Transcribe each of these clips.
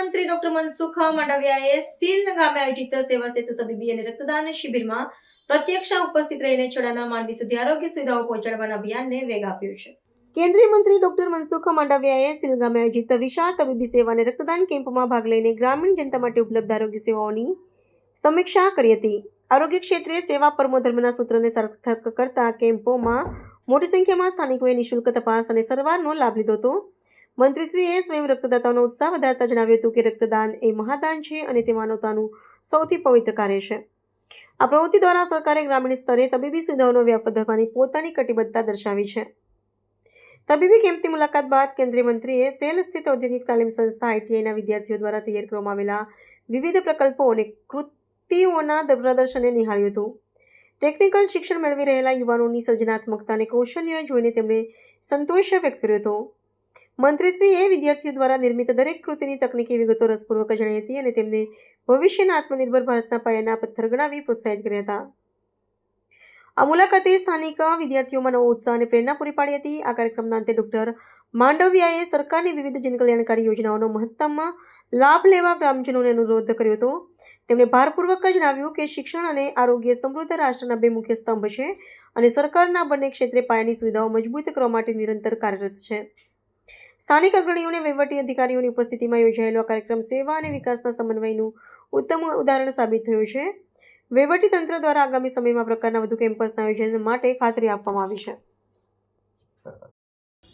મંત્રી ડોક્ટર મનસુખ માંડવિયાએ સીલ ગામે આયોજિત સેવા સેતુ તબીબી અને રક્તદાન શિબિરમાં પ્રત્યક્ષ ઉપસ્થિત રહીને છેડાના માનવી સુધી આરોગ્ય સુવિધાઓ પહોંચાડવાના અભિયાનને વેગ આપ્યો છે. કેન્દ્રીય મંત્રી ડોક્ટર મનસુખ માંડવિયાએ સીલ ગામે આયોજિત વિશાળ તબીબી સેવા અને રક્તદાન કેમ્પમાં ભાગ લઈને ગ્રામીણ જનતા માટે ઉપલબ્ધ આરોગ્ય સેવાઓની સમીક્ષા કરી હતી. આરોગ્ય ક્ષેત્રે સેવા પરમો ધર્મના સૂત્રને સાર્થક કરતા કેમ્પોમાં મોટી સંખ્યામાં સ્થાનિકોએ નિઃશુલ્ક તપાસ અને સારવારનો લાભ લીધો હતો. મંત્રીશ્રીએ સ્વયં રક્તદાતાઓનો ઉત્સાહ વધારતા જણાવ્યું હતું કે રક્તદાન એ મહાદાન છે અને તે માનવતાનું સૌથી પવિત્ર કાર્ય છે. આ પ્રવૃત્તિ દ્વારા સરકારે ગ્રામીણ સ્તરે તબીબી સુવિધાઓનો વ્યાપ વધારવાની પોતાની કટિબદ્ધતા દર્શાવી છે. તબીબી કેમ્પની મુલાકાત બાદ કેન્દ્રીય મંત્રીએ સેલ સ્થિત ઔદ્યોગિક તાલીમ સંસ્થા ITIના વિદ્યાર્થીઓ દ્વારા તૈયાર કરવામાં આવેલા વિવિધ પ્રકલ્પો અને કૃતિઓના પ્રદર્શનને નિહાળ્યું હતું. ટેકનિકલ શિક્ષણ મેળવી રહેલા યુવાનોની સર્જનાત્મકતા અને કૌશલ્ય જોઈને તેમણે સંતોષ વ્યક્ત કર્યો હતો. મંત્રીશ્રીએ વિદ્યાર્થીઓ દ્વારા નિર્મિત દરેક કૃતિની તકનીકી વિગતો રસપૂર્વક જણાવી હતી અને તેમને ભવિષ્યના આત્મનિર્ભર ભારતના પાયાના પથ્થર ગણાવી પ્રોત્સાહિત કર્યા હતા. આ મુલાકાતે સ્થાનિક વિદ્યાર્થીઓમાં નવો ઉત્સાહ અને પ્રેરણા પૂરી પાડી હતી. આ કાર્યક્રમના અંતે ડોક્ટર માંડવિયાએ સરકારની વિવિધ જનકલ્યાણકારી યોજનાઓનો મહત્તમ લાભ લેવા ગ્રામજનોને અનુરોધ કર્યો હતો. તેમણે ભારપૂર્વક જણાવ્યું કે શિક્ષણ અને આરોગ્ય સમૃદ્ધ રાષ્ટ્રના બે મુખ્ય સ્તંભ છે અને સરકારના બંને ક્ષેત્રે પાયાની સુવિધાઓ મજબૂત કરવા માટે નિરંતર કાર્યરત છે. સ્થાનિક અગ્રણીઓ અને વહીવટી અધિકારીઓની ઉપસ્થિતિમાં યોજાયેલો કાર્યક્રમ સેવા અને વિકાસના સમન્વયનું ઉત્તમ ઉદાહરણ સાબિત થયું છે. વહીવટી તંત્ર દ્વારા આગામી સમયમાં પ્રકારના વધુ કેમ્પસના આયોજન માટે ખાતરી આપવામાં આવી છે.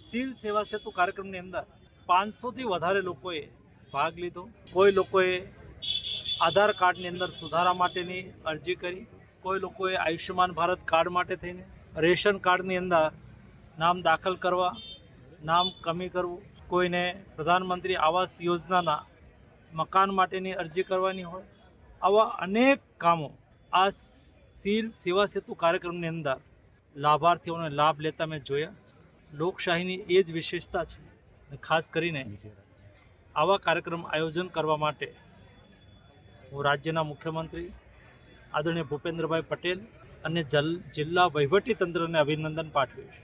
સીલ સેવા સેતુ કાર્યક્રમની અંદર 500થી વધારે લોકોએ ભાગ લીધો. કોઈ લોકોએ આધાર કાર્ડની અંદર સુધારા માટેની અરજી કરી, કોઈ લોકોએ આયુષ્યમાન ભારત કાર્ડ માટે થઈને રેશન કાર્ડની અંદર નામ દાખલ કરવા, નામ કમી કરવું, કોઈને પ્રધાનમંત્રી આવાસ યોજનાના મકાન માટેની અરજી કરવાની હોય, આવા અનેક કામો આ સીલ સેવા સેતુ કાર્યક્રમની અંદર લાભાર્થીઓને લાભ લેતા મેં જોયા. લોકશાહીની એ જ વિશેષતા છે. ખાસ કરીને આવા કાર્યક્રમ આયોજન કરવા માટે હું રાજ્યના મુખ્યમંત્રી આદરણીય ભૂપેન્દ્રભાઈ પટેલ અને જિલ્લા વહીવટી તંત્રને અભિનંદન પાઠવીશ.